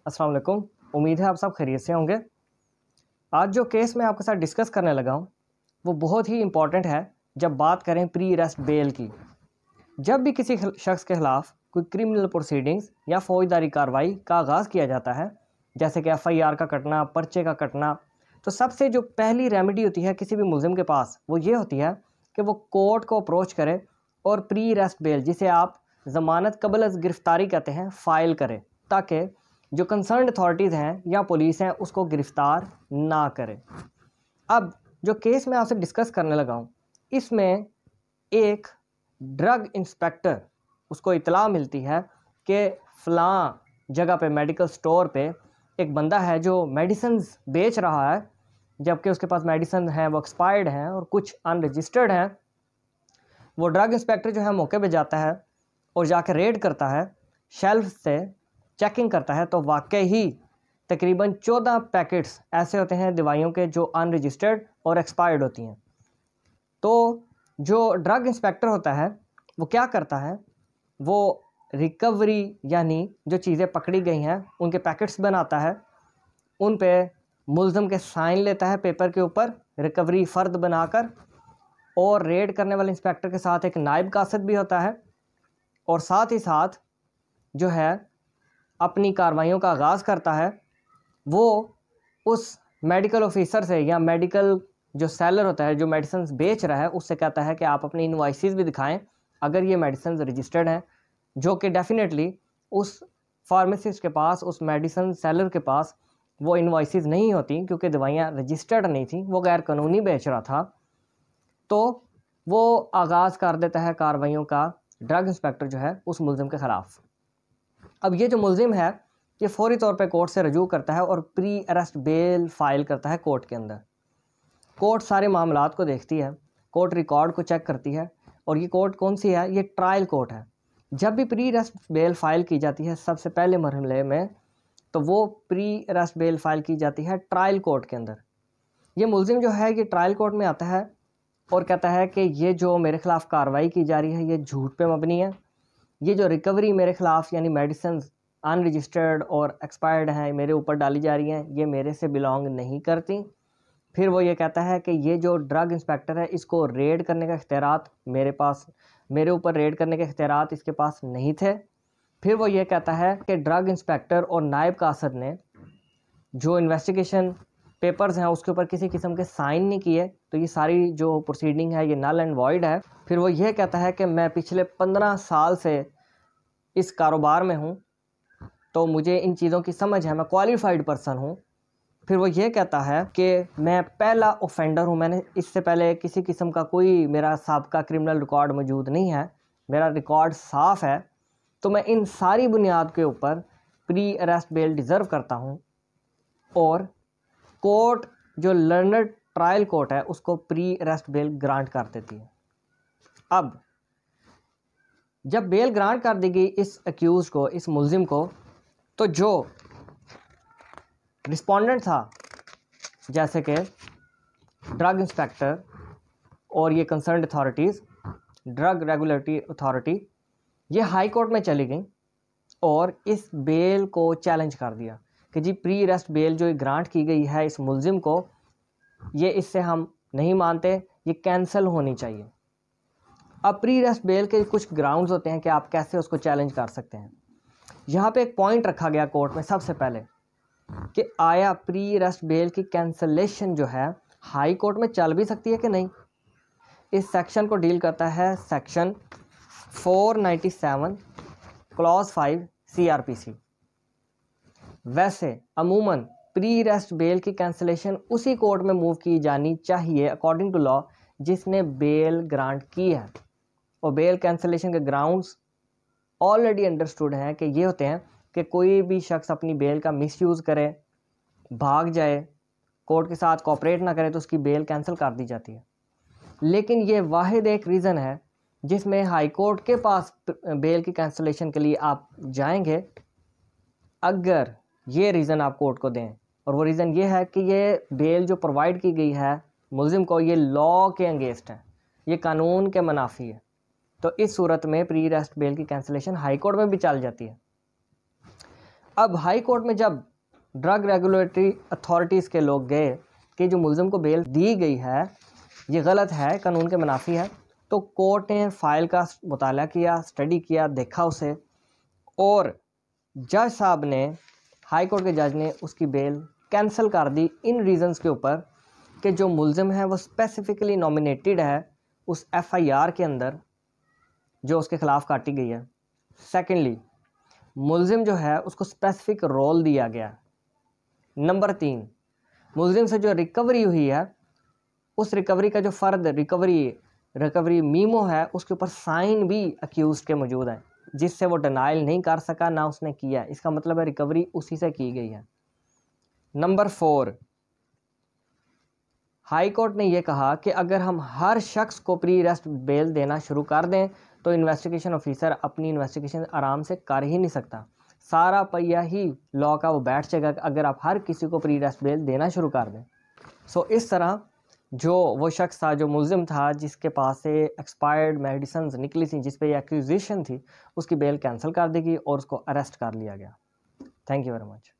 अस्सलाम वालेकुम। उम्मीद है आप सब खैरियत से होंगे। आज जो केस मैं आपके साथ डिस्कस करने लगा हूँ वो बहुत ही इम्पॉर्टेंट है जब बात करें प्री अरेस्ट बेल की। जब भी किसी शख्स के ख़िलाफ़ कोई क्रिमिनल प्रोसीडिंग्स या फ़ौजदारी कार्रवाई का आगाज़ किया जाता है, जैसे कि FIR का कटना, पर्चे का कटना, तो सबसे जो पहली रेमेडी होती है किसी भी मुलजिम के पास वो ये होती है कि वो कोर्ट को अप्रोच करे और प्री अरेस्ट बेल, जिसे आप ज़मानत कबल अज़ गिरफ़्तारी कहते हैं, फ़ाइल करे, ताकि जो कंसर्न्ड अथॉरिटीज़ हैं या पुलिस हैं उसको गिरफ़्तार ना करे। अब जो केस मैं आपसे डिस्कस करने लगा हूँ, इसमें एक ड्रग इंस्पेक्टर, उसको इतला मिलती है कि फ़लाँ जगह पे मेडिकल स्टोर पे एक बंदा है जो मेडिसिन्स बेच रहा है, जबकि उसके पास मेडिसिन हैं वो एक्सपायर्ड हैं और कुछ अनरजिस्टर्ड हैं। वो ड्रग इंस्पेक्टर जो है मौके पे जाता है और जाकर रेड करता है, शेल्फ से चेकिंग करता है, तो वाकई ही तकरीबन 14 पैकेट्स ऐसे होते हैं दवाइयों के जो अनरजिस्टर्ड और एक्सपायर्ड होती हैं। तो जो ड्रग इंस्पेक्टर होता है वो क्या करता है, वो रिकवरी यानी जो चीज़ें पकड़ी गई हैं उनके पैकेट्स बनाता है, उन पे मुल्ज़म के साइन लेता है पेपर के ऊपर रिकवरी फ़र्द बनाकर, और रेड करने वाले इंस्पेक्टर के साथ एक नायब कासिद भी होता है, और साथ ही साथ जो है अपनी कार्रवाइयों का आगाज़ करता है। वो उस मेडिकल ऑफिसर से या मेडिकल जो सेलर होता है जो मेडिसिन बेच रहा है उससे कहता है कि आप अपनी इनवॉइसेस भी दिखाएं अगर ये मेडिसिन रजिस्टर्ड हैं, जो कि डेफिनेटली उस फार्मासिस्ट के पास, उस मेडिसिन सेलर के पास वो इनवॉइसेस नहीं होती क्योंकि दवाइयाँ रजिस्टर्ड नहीं थी, वो गैर कानूनी बेच रहा था। तो वो आगाज़ कर देता है कार्रवाइयों का ड्रग इंस्पेक्टर जो है उस मुल्ज़िम के ख़िलाफ़। अब ये जो मुल्ज़िम है ये फ़ौरी तौर पे कोर्ट से रजू करता है और प्री अरेस्ट बेल फ़ाइल करता है कोर्ट के अंदर। कोर्ट सारे मामलात को देखती है, कोर्ट रिकॉर्ड को चेक करती है, और ये कोर्ट कौन सी है, ये ट्रायल कोर्ट है। जब भी प्री अरेस्ट बेल फ़ाइल की जाती है सबसे पहले मरहले में, तो वो प्री अरेस्ट बेल फ़ाइल की जाती है ट्रायल कोर्ट के अंदर। ये मुल्ज़िम जो है ये ट्रायल कोर्ट में आता है और कहता है कि ये जो मेरे ख़िलाफ़ कार्रवाई की जा रही है ये झूठ पे मबनी है, ये जो रिकवरी मेरे ख़िलाफ़ यानी मेडिसिन अनरजिस्टर्ड और एक्सपायर्ड हैं मेरे ऊपर डाली जा रही हैं, ये मेरे से बिलोंग नहीं करती। फिर वो ये कहता है कि ये जो ड्रग इंस्पेक्टर है इसको रेड करने का इख्तियारात मेरे ऊपर रेड करने के इख्तियारात इसके पास नहीं थे। फिर वो ये कहता है कि ड्रग इंस्पेक्टर और नायब कासद ने जो इन्वेस्टिगेशन पेपर्स हैं उसके ऊपर किसी किस्म के साइन नहीं किए, तो ये सारी जो प्रोसीडिंग है ये नल एंड वॉइड है। फिर वो ये कहता है कि मैं पिछले 15 साल से इस कारोबार में हूँ, तो मुझे इन चीज़ों की समझ है, मैं क्वालिफाइड पर्सन हूँ। फिर वो ये कहता है कि मैं पहला ऑफेंडर हूँ, मैंने इससे पहले किसी किस्म का कोई मेरा साबका क्रिमिनल रिकॉर्ड मौजूद नहीं है, मेरा रिकॉर्ड साफ़ है, तो मैं इन सारी बुनियाद के ऊपर प्री अरेस्ट बेल डिज़र्व करता हूँ। और कोर्ट जो लर्नड ट्रायल कोर्ट है उसको प्री अरेस्ट बेल ग्रांट कर देती है। अब जब बेल ग्रांट कर दी गई इस अक्यूज़ को, इस मुल्ज़िम को, तो जो रिस्पोंडेंट था जैसे कि ड्रग इंस्पेक्टर और ये concerned authorities, drug regulatory authority, ये हाई कोर्ट में चली गई और इस बेल को चैलेंज कर दिया कि जी प्री अरेस्ट बेल जो ग्रांट की गई है इस मुल्ज़िम को, ये इससे हम नहीं मानते, ये कैंसिल होनी चाहिए। अब प्री अरेस्ट बेल के कुछ ग्राउंड्स होते हैं कि आप कैसे उसको चैलेंज कर सकते हैं। यहाँ पे एक पॉइंट रखा गया कोर्ट में सबसे पहले कि आया प्री अरेस्ट बेल की कैंसलेशन जो है हाई कोर्ट में चल भी सकती है कि नहीं। इस सेक्शन को डील करता है सेक्शन 497 क्लॉज 5 CRPC। वैसे अमूमन प्री अरेस्ट बेल की कैंसलेशन उसी कोर्ट में मूव की जानी चाहिए अकॉर्डिंग टू लॉ जिसने बेल ग्रांट की है, और बेल कैंसलेशन के ग्राउंड्स ऑलरेडी अंडरस्टूड हैं कि ये होते हैं कि कोई भी शख्स अपनी बेल का मिसयूज़ करे, भाग जाए, कोर्ट के साथ कोऑपरेट ना करे, तो उसकी बेल कैंसिल कर दी जाती है। लेकिन ये वाहिद एक रीज़न है जिसमें हाई कोर्ट के पास बेल की कैंसलेशन के लिए आप जाएंगे अगर ये रीज़न आप कोर्ट को दें, और वो रीज़न ये है कि ये बेल जो प्रोवाइड की गई है मुल्ज़िम को ये लॉ के अगेंस्ट है, ये कानून के मुनाफी है, तो इस सूरत में प्री अरेस्ट बेल की कैंसलेशन हाई कोर्ट में भी चल जाती है। अब हाई कोर्ट में जब ड्रग रेगुलेटरी अथॉरिटीज़ के लोग गए कि जो मुलज़िम को बेल दी गई है ये गलत है, कानून के मुनाफी है, तो कोर्ट ने फ़ाइल का मुताला किया, स्टडी किया, देखा उसे, और जज साहब ने, हाई कोर्ट के जज ने उसकी बेल कैंसिल कर दी इन रीज़न्स के ऊपर कि जो मुलज़िम है वो स्पेसिफ़िकली नॉमिनेटेड है उस एफआईआर के अंदर जो उसके ख़िलाफ़ काटी गई है। सेकेंडली, मुलज़िम जो है उसको स्पेसिफिक रोल दिया गया। नंबर 3, मुलज़िम से जो रिकवरी हुई है उस रिकवरी का जो फ़र्द रिकवरी मीमो है उसके ऊपर साइन भी अक्यूज़ के मौजूद हैं, जिससे वो डिनाइल नहीं कर सका, ना उसने किया। इसका मतलब है रिकवरी उसी से की गई है। नंबर 4, हाई कोर्ट ने यह कहा कि अगर हम हर शख्स को प्री अरेस्ट बेल देना शुरू कर दें तो इन्वेस्टिगेशन ऑफिसर अपनी इन्वेस्टिगेशन आराम से कर ही नहीं सकता। सारा पहिया ही लॉ का वो बैठ जाएगा अगर आप हर किसी को प्री अरेस्ट बेल देना शुरू कर दें। सो इस तरह जो वो शख्स था, जो मुलज़िम था, जिसके पास से एक्सपायर्ड मेडिसिन निकली थी, जिस पे ये एक्यूजेशन थी, उसकी बेल कैंसिल कर दी गई और उसको अरेस्ट कर लिया गया। Thank you very much.